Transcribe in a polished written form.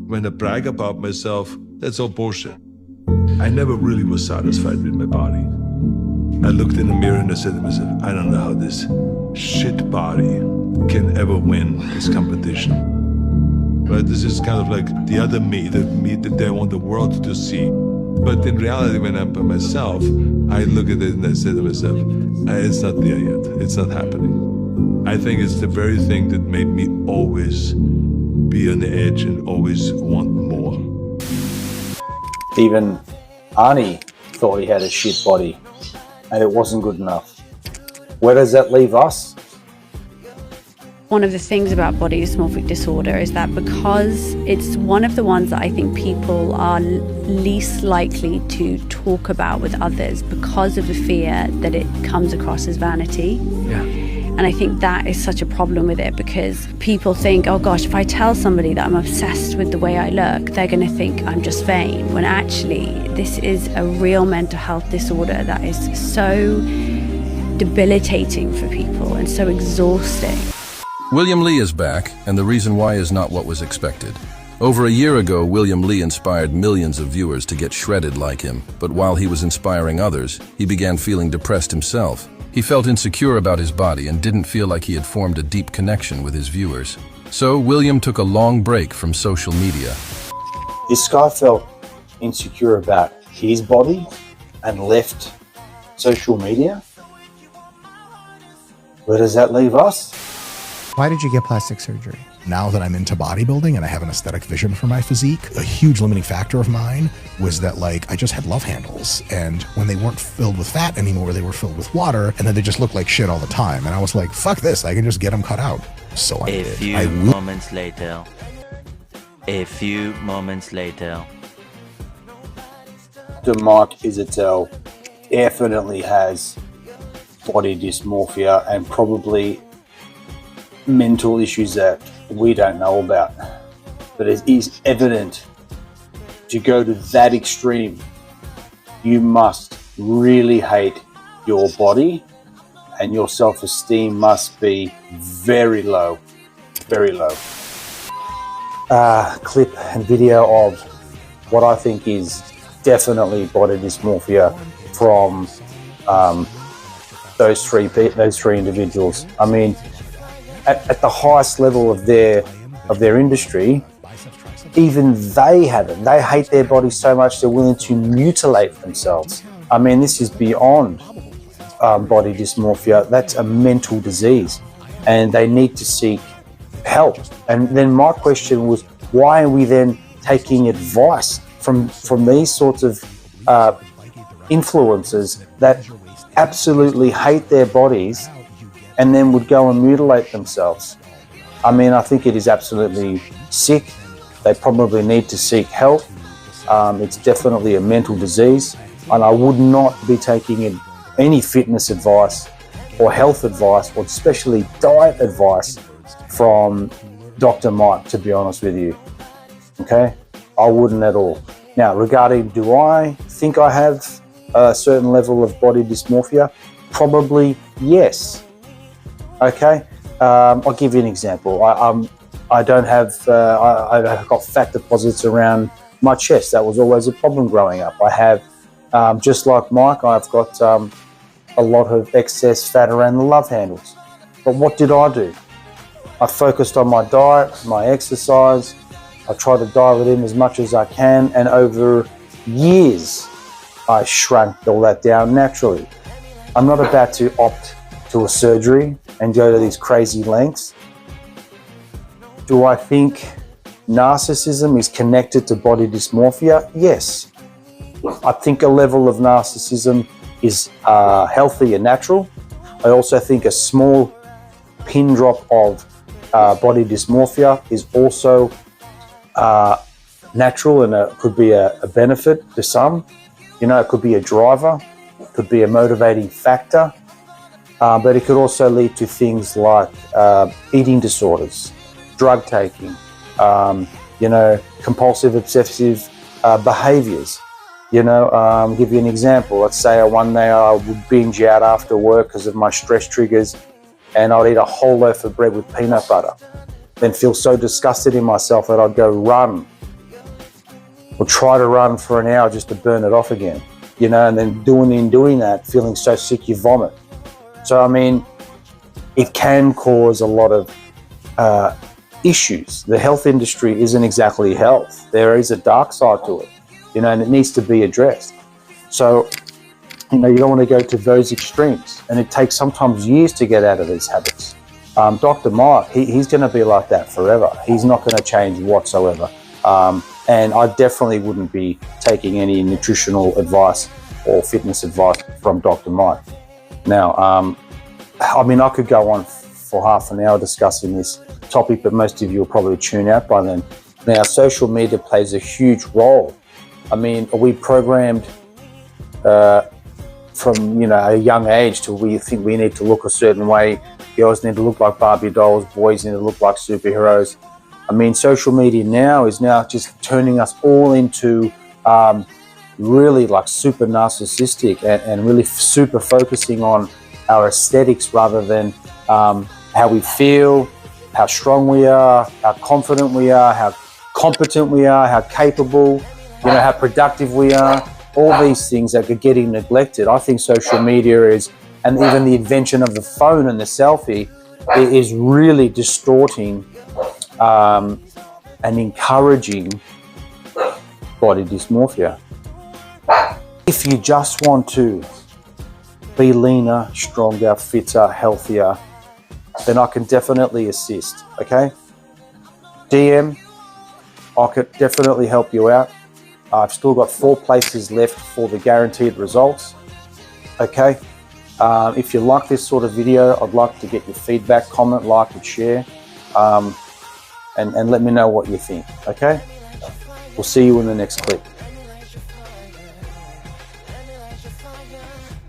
When I brag about myself, that's all bullshit. I never really was satisfied with my body. I looked in the mirror and I said to myself, I don't know how this shit body can ever win this competition. Right? This is kind of like the other me, the me that I want the world to see. But in reality, when I'm by myself, I look at it and I say to myself, it's not there yet. It's not happening. I think it's the very thing that made me always be on the edge and always want more. Even Arnie thought he had a shit body and it wasn't good enough. Where does that leave us? One of the things about body dysmorphic disorder is that because it's one of the ones that I think people are least likely to talk about with others because of the fear that it comes across as vanity. Yeah. And I think that is such a problem with it because people think, oh gosh, if I tell somebody that I'm obsessed with the way I look, they're going to think I'm just vain. When actually, this is a real mental health disorder that is so debilitating for people and so exhausting. William Lee is back, and the reason why is not what was expected. Over a year ago, William Lee inspired millions of viewers to get shredded like him, but while he was inspiring others, he began feeling depressed himself. He felt insecure about his body and didn't feel like he had formed a deep connection with his viewers. So, William took a long break from social media. This guy felt insecure about his body and left social media. Where does that leave us? Why did you get plastic surgery? Now that I'm into bodybuilding and I have an aesthetic vision for my physique, a huge limiting factor of mine was that I just had love handles, and when they weren't filled with fat anymore, they were filled with water, and then they just looked like shit all the time. And I was like, fuck this, I can just get them cut out. So I did. A few moments later. Dr. Mike Isatel definitely has body dysmorphia and probably mental issues that we don't know about. But it is evident to go to that extreme, you must really hate your body and your self-esteem must be very low, very low. Clip and video of what I think is definitely body dysmorphia from those three individuals. I mean, at the highest level of their industry, even they have it. They hate their body so much they're willing to mutilate themselves. I mean, this is beyond body dysmorphia. That's a mental disease, and they need to seek help. And then my question was, why are we then taking advice from these sorts of influencers that absolutely hate their bodies and then would go and mutilate themselves? I mean, I think it is absolutely sick. They probably need to seek help. It's definitely a mental disease, and I would not be taking any fitness advice or health advice, or especially diet advice from Dr. Mike, to be honest with you. Okay? I wouldn't at all. Now, regarding do I think I have a certain level of body dysmorphia? Probably yes. Okay, I'll give you an example. I don't have, I've got fat deposits around my chest. That was always a problem growing up. I have, just like Mike, I've got a lot of excess fat around the love handles. But what did I do? I focused on my diet, my exercise. I try to dial it in as much as I can, and over years, I shrank all that down naturally. I'm not about to opt to a surgery and go to these crazy lengths. Do I think narcissism is connected to body dysmorphia? Yes. I think a level of narcissism is healthy and natural. I also think a small pin drop of body dysmorphia is also natural, and could be a benefit to some. You know, it could be a driver, it could be a motivating factor. But it could also lead to things like eating disorders, drug taking, compulsive obsessive behaviors. Give you an example. Let's say one day I would binge out after work because of my stress triggers, and I'd eat a whole loaf of bread with peanut butter, then feel so disgusted in myself that I'd go run or try to run for an hour just to burn it off again, you know, and then doing that, feeling so sick you vomit. So, I mean, it can cause a lot of issues. The health industry isn't exactly health. There is a dark side to it, you know, and it needs to be addressed. So, you know, you don't want to go to those extremes, and it takes sometimes years to get out of these habits. Dr. Mike, he's going to be like that forever. He's not going to change whatsoever. And I definitely wouldn't be taking any nutritional advice or fitness advice from Dr. Mike. Now, I mean, I could go on for half an hour discussing this topic, but most of you will probably tune out by then. Now, social media plays a huge role. I mean, are we programmed from, you know, a young age to we think we need to look a certain way? Girls need to look like Barbie dolls, boys need to look like superheroes. I mean, social media now is just turning us all into really like super narcissistic and really super focusing on our aesthetics rather than how we feel, how strong we are, how confident we are, how competent we are, how capable, you know, how productive we are. All these things that are getting neglected. I think social media is, and even the invention of the phone and the selfie is really distorting and encouraging body dysmorphia. If you just want to be leaner, stronger, fitter, healthier, then I can definitely assist, okay? DM, I could definitely help you out. I've still got 4 places left for the guaranteed results, okay? If you like this sort of video, I'd like to get your feedback, comment, like, and share, and let me know what you think, okay? We'll see you in the next clip.